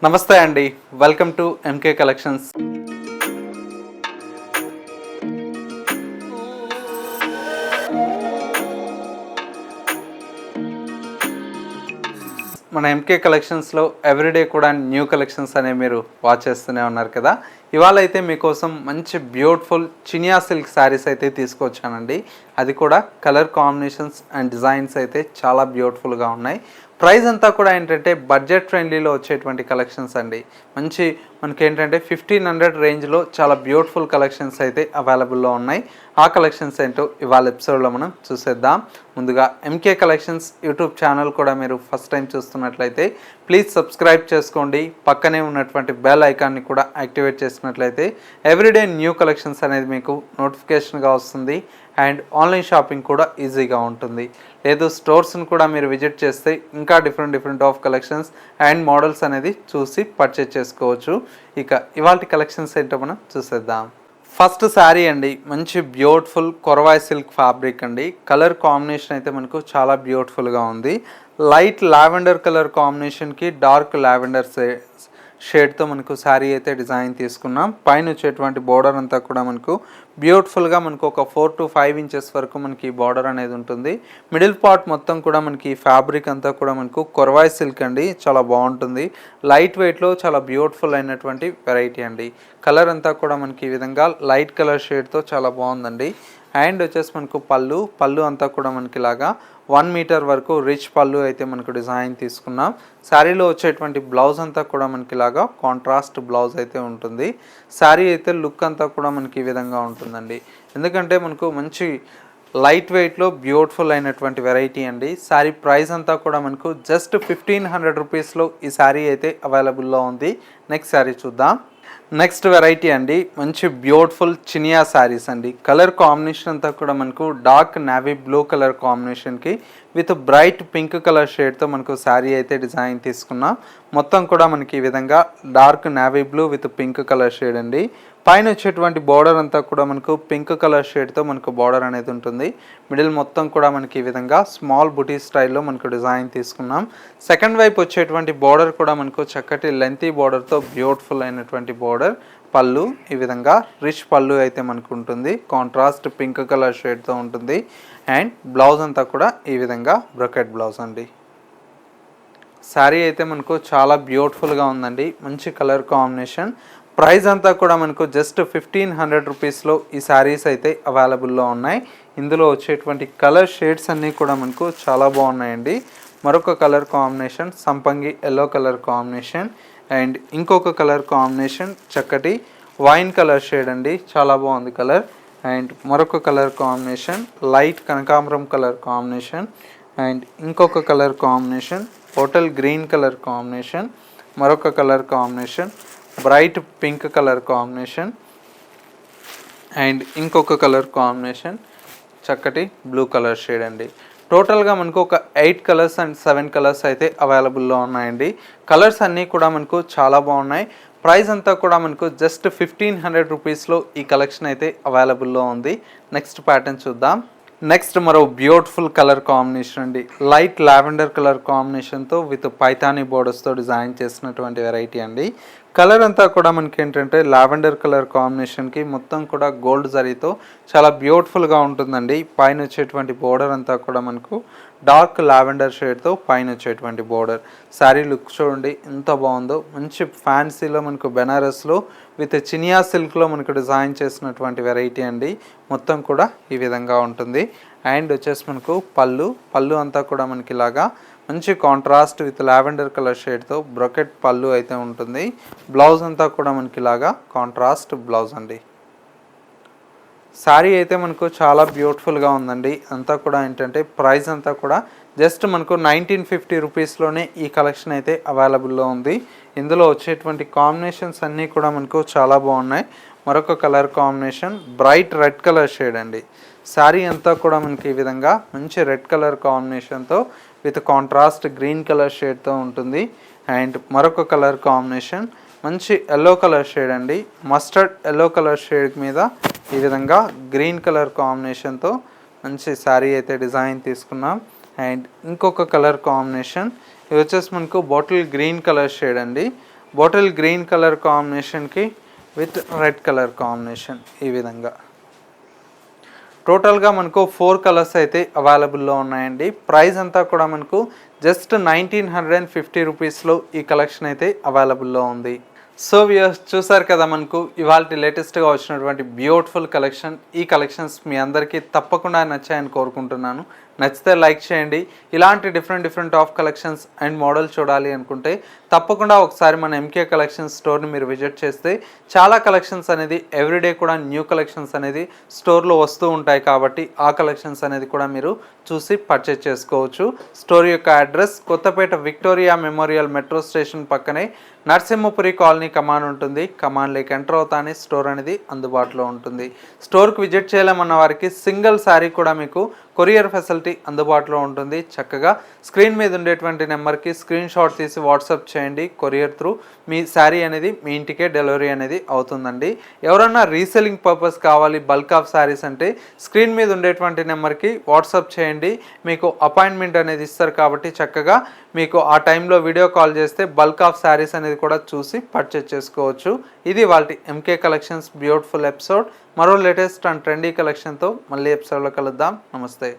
నమస్తే అండి, welcome to MK collections. మన ఎంకే కలెక్షన్స్లో ఎవ్రీడే కూడా న్యూ కలెక్షన్స్ అనేవి మీరు వాచ్ చేస్తూనే ఉన్నారు కదా. ఇవాళ అయితే మీకోసం మంచి బ్యూటిఫుల్ చినియా సిల్క్ శారీస్ అయితే తీసుకొచ్చానండి. అది కూడా కలర్ కాంబినేషన్స్ అండ్ డిజైన్స్ అయితే చాలా బ్యూటిఫుల్గా ఉన్నాయి. ప్రైస్ అంతా కూడా ఏంటంటే బడ్జెట్ ఫ్రెండ్లీలో వచ్చేటువంటి కలెక్షన్స్ అండి. మంచి మనకి ఏంటంటే 1500 రేంజ్లో చాలా బ్యూటిఫుల్ కలెక్షన్స్ అయితే అవైలబుల్లో ఉన్నాయి. ఆ కలెక్షన్స్ ఏంటో ఇవాళ ఎపిసోడ్లో మనం చూసేద్దాం. ముందుగా ఎంకే కలెక్షన్స్ యూట్యూబ్ ఛానల్ కూడా మీరు ఫస్ట్ టైం చూస్తున్నట్లయితే ప్లీజ్ సబ్స్క్రైబ్ చేసుకోండి. పక్కనే ఉన్నటువంటి బెల్ ఐకాన్ని కూడా యాక్టివేట్ చేసినట్లయితే ఎవ్రీడే న్యూ కలెక్షన్స్ అనేది మీకు నోటిఫికేషన్గా వస్తుంది. అండ్ ఆన్లైన్ షాపింగ్ కూడా ఈజీగా ఉంటుంది. లేదు స్టోర్స్ని కూడా మీరు విజిట్ చేస్తే ఇంకా different of collections and models అనేది చూసి పర్చేజ్ చేసుకోవచ్చు. ఇక ఇవాళ కలెక్షన్స్ ఏంటో మనం చూసేద్దాం. ఫస్ట్ శారీ అండి, మంచి బ్యూటిఫుల్ కొరవాయ్ సిల్క్ ఫ్యాబ్రిక్ అండి. కలర్ కాంబినేషన్ అయితే మనకు చాలా బ్యూటిఫుల్గా ఉంది. లైట్ లావెండర్ కలర్ కాంబినేషన్కి డార్క్ లావెండర్ షేడ్తో మనకు శారీ అయితే డిజైన్ తీసుకున్నాం. పైన వచ్చేటువంటి బోర్డర్ అంతా కూడా మనకు బ్యూటిఫుల్గా మనకు ఒక 4 to 5 ఇంచెస్ వరకు మనకి బార్డర్ అనేది ఉంటుంది. మిడిల్ పార్ట్ మొత్తం కూడా మనకి ఫ్యాబ్రిక్ అంతా కూడా మనకు కొరవాయ్ సిల్క్ అండి, చాలా బాగుంటుంది. లైట్ వెయిట్లో చాలా బ్యూటిఫుల్ అయినటువంటి వెరైటీ అండి. కలర్ అంతా కూడా మనకి ఈ విధంగా లైట్ కలర్ షేడ్తో చాలా బాగుందండి. అండ్ వచ్చేసి మనకు పళ్ళు అంతా కూడా మనకి ఇలాగా 1 మీటర్ వరకు రిచ్ పళ్ళు అయితే మనకు డిజైన్ తీసుకున్నాం. శారీలో వచ్చేటువంటి బ్లౌజ్ అంతా కూడా మనకి ఇలాగా కాంట్రాస్ట్ బ్లౌజ్ అయితే ఉంటుంది. శారీ అయితే లుక్ అంతా కూడా మనకి ఈ విధంగా ఉంటుందండి. ఎందుకంటే మనకు మంచి లైట్ వెయిట్లో బ్యూటిఫుల్ అయినటువంటి వెరైటీ అండి. శారీ ప్రైస్ అంతా కూడా మనకు జస్ట్ 1500 రూపీస్లో ఈ శారీ అయితే అవైలబుల్లో ఉంది. నెక్స్ట్ శారీ చూద్దాం. నెక్స్ట్ వెరైటీ అండి, మంచి బ్యూటిఫుల్ చినియా శారీస్ అండి. కలర్ కాంబినేషన్ అంతా కూడా మనకు డార్క్ నావీ బ్లూ కలర్ కాంబినేషన్కి విత్ బ్రైట్ పింక్ కలర్ షేడ్తో మనకు శారీ అయితే డిజైన్ తీసుకున్నాం. మొత్తం కూడా మనకి ఈ విధంగా dark navy blue with pink colour shade అండి. పైన వచ్చేటువంటి బార్డర్ అంతా కూడా మనకు పింక్ కలర్ షేడ్తో మనకు బార్డర్ అనేది ఉంటుంది. మిడిల్ మొత్తం కూడా మనకి ఈ విధంగా స్మాల్ బుటీ స్టైల్లో మనకు డిజైన్ తీసుకున్నాం. సెకండ్ వైపు వచ్చేటువంటి బార్డర్ కూడా మనకు చక్కటి లెంతీ బార్డర్తో బ్యూటిఫుల్ అయినటువంటి బార్డర్. పళ్ళు ఈ విధంగా రిచ్ పళ్ళు అయితే మనకు ఉంటుంది, కాంట్రాస్ట్ పింక్ కలర్ షేడ్తో ఉంటుంది. అండ్ బ్లౌజ్ అంతా కూడా ఈ విధంగా బ్రొకెట్ బ్లౌజ్ అండి. శారీ అయితే మనకు చాలా బ్యూటిఫుల్గా ఉందండి, మంచి కలర్ కాంబినేషన్. ప్రైస్ అంతా కూడా మనకు జస్ట్ 1500 రూపీస్లో ఈ శారీస్ అయితే అవైలబుల్లో ఉన్నాయి. ఇందులో వచ్చేటువంటి కలర్ షేడ్స్ అన్నీ కూడా మనకు చాలా బాగున్నాయండి. మరొక కలర్ కాంబినేషన్ సంపంగి ఎల్లో కలర్ కాంబినేషన్. అండ్ ఇంకొక కలర్ కాంబినేషన్ చక్కటి వైన్ కలర్ షేడ్ అండి, చాలా బాగుంది కలర్. అండ్ మరొక కలర్ కాంబినేషన్ లైట్ కనకాంబరం కలర్ కాంబినేషన్. అండ్ ఇంకొక colour combination hotel green colour combination. మరొక colour combination bright pink colour combination. And ఇంకొక కలర్ కాంబినేషన్ చక్కటి బ్లూ కలర్ షేడ్ అండి. టోటల్గా మనకు ఒక 8 కలర్స్ అండ్ 7 కలర్స్ అయితే అవైలబుల్లో ఉన్నాయండి. కలర్స్ అన్నీ కూడా మనకు చాలా బాగున్నాయి. ప్రైస్ అంతా కూడా మనకు జస్ట్ 1500 రూపీస్లో ఈ కలెక్షన్ అయితే అవైలబుల్లో ఉంది. నెక్స్ట్ ప్యాటర్న్ చూద్దాం. నెక్స్ట్ మరో బ్యూటిఫుల్ కలర్ కాంబినేషన్ అండి, లైట్ లావెండర్ కలర్ కాంబినేషన్తో విత్ పైతానీ బోర్డర్స్తో డిజైన్ చేసినటువంటి వెరైటీ అండి. కలర్ అంతా కూడా మనకి ఏంటంటే లావెండర్ కలర్ కాంబినేషన్కి మొత్తం కూడా గోల్డ్ జరీతో చాలా బ్యూటిఫుల్గా ఉంటుందండి. పైన వచ్చేటువంటి బోర్డర్ అంతా కూడా మనకు డార్క్ లావెండర్ షేడ్తో పైన వచ్చేటువంటి బోర్డర్. శారీ లుక్ చూడండి ఎంత బాగుందో, మంచి ఫ్యాన్సీలో మనకు బెనారస్లో విత్ చినియా సిల్క్లో మనకు డిజైన్ చేసినటువంటి వెరైటీ అండి. మొత్తం కూడా ఈ విధంగా ఉంటుంది. అండ్ వచ్చేసి మనకు పళ్ళు అంతా కూడా మనకి ఇలాగా మంచి కాంట్రాస్ట్ విత్ లావెండర్ కలర్ షేడ్తో బ్రొకెట్ పళ్ళు అయితే ఉంటుంది. బ్లౌజ్ అంతా కూడా మనకి ఇలాగా కాంట్రాస్ట్ బ్లౌజ్ అండి. శారీ అయితే మనకు చాలా బ్యూటిఫుల్గా ఉందండి. అంతా కూడా ఏంటంటే ప్రైస్ అంతా కూడా జస్ట్ మనకు 1950 రూపీస్లోనే ఈ కలెక్షన్ అయితే అవైలబుల్లో ఉంది. ఇందులో వచ్చేటువంటి కాంబినేషన్స్ అన్నీ కూడా మనకు చాలా బాగున్నాయి. మరొక colour combination bright red colour shade అండి. శారీ అంతా కూడా మనకి ఈ విధంగా మంచి రెడ్ కలర్ కాంబినేషన్తో విత్ కాంట్రాస్ట్ గ్రీన్ కలర్ షేడ్తో ఉంటుంది. అండ్ మరొక కలర్ కాంబినేషన్ మంచి ఎల్లో కలర్ షేడ్ అండి, మస్టర్డ్ ఎల్లో కలర్ షేడ్ మీద ఈ విధంగా గ్రీన్ కలర్ కాంబినేషన్తో మంచి శారీ అయితే డిజైన్ తీసుకున్నాం. అండ్ ఇంకొక కలర్ కాంబినేషన్ ఇది వచ్చేసి మనకు బాటిల్ గ్రీన్ కలర్ షేడ్ అండి. బాటిల్ గ్రీన్ కలర్ కాంబినేషన్కి విత్ రెడ్ కలర్ కాంబినేషన్ ఈ విధంగా. టోటల్గా మనకు 4 కలర్స్ అయితే అవైలబుల్లో ఉన్నాయండి. ప్రైస్ అంతా కూడా మనకు జస్ట్ 1950 రూపీస్లో ఈ కలెక్షన్ అయితే అవైలబుల్లో ఉంది. సో వ్యూయర్స్ చూసారు కదా, మనకు ఇవాళ లేటెస్ట్గా వచ్చినటువంటి బ్యూటిఫుల్ కలెక్షన్. ఈ కలెక్షన్స్ మీ అందరికీ తప్పకుండా నచ్చాయని కోరుకుంటున్నాను. నచ్చితే లైక్ చేయండి. ఇలాంటి different of collections and model చూడాలి అనుకుంటే తప్పకుండా ఒకసారి మన ఎంకే కలెక్షన్స్ స్టోర్ని మీరు విజిట్ చేస్తే చాలా కలెక్షన్స్ అనేది ఎవ్రీడే కూడా న్యూ కలెక్షన్స్ అనేది స్టోర్లో వస్తూ ఉంటాయి. కాబట్టి ఆ కలెక్షన్స్ అనేది కూడా మీరు చూసి పర్చేజ్ చేసుకోవచ్చు. స్టోర్ యొక్క address Kothapet Victoria Memorial metro station పక్కనే నరసింహపురి కాలనీ కమాన్ ఉంటుంది. కమాన్లోకి ఎంటర్ అవుతానే స్టోర్ అనేది అందుబాటులో ఉంటుంది. స్టోర్కి విజిట్ చేయలేమన్న వారికి సింగిల్ శారీ కూడా మీకు కొరియర్ ఫెసిలిటీ అందుబాటులో ఉంటుంది. చక్కగా స్క్రీన్ మీద ఉండేటువంటి నెంబర్కి స్క్రీన్ షాట్ తీసి వాట్సాప్ చేయండి. కొరియర్ త్రూ మీ శారీ అనేది మీ ఇంటికే డెలివరీ అనేది అవుతుందండి. ఎవరన్నా రీసెల్లింగ్ పర్పస్ కావాలి బల్క్ ఆఫ్ శారీస్ అంటే స్క్రీన్ మీద ఉండేటువంటి నెంబర్కి వాట్సాప్ చేయండి. మీకు అపాయింట్మెంట్ అనేది ఇస్తారు. కాబట్టి చక్కగా మీకు ఆ టైంలో వీడియో కాల్ చేస్తే బల్క్ ఆఫ్ శారీస్ అనేది కూడా చూసి పర్చేజ్ చేసుకోవచ్చు. ఇది వాళ్ళ ఎంకే కలెక్షన్స్ బ్యూటిఫుల్ ఎపిసోడ్. మరో లేటెస్ట్ అండ్ ట్రెండీ కలెక్షన్తో మళ్ళీ ఎపిసోడ్లో కలుద్దాం. నమస్తే.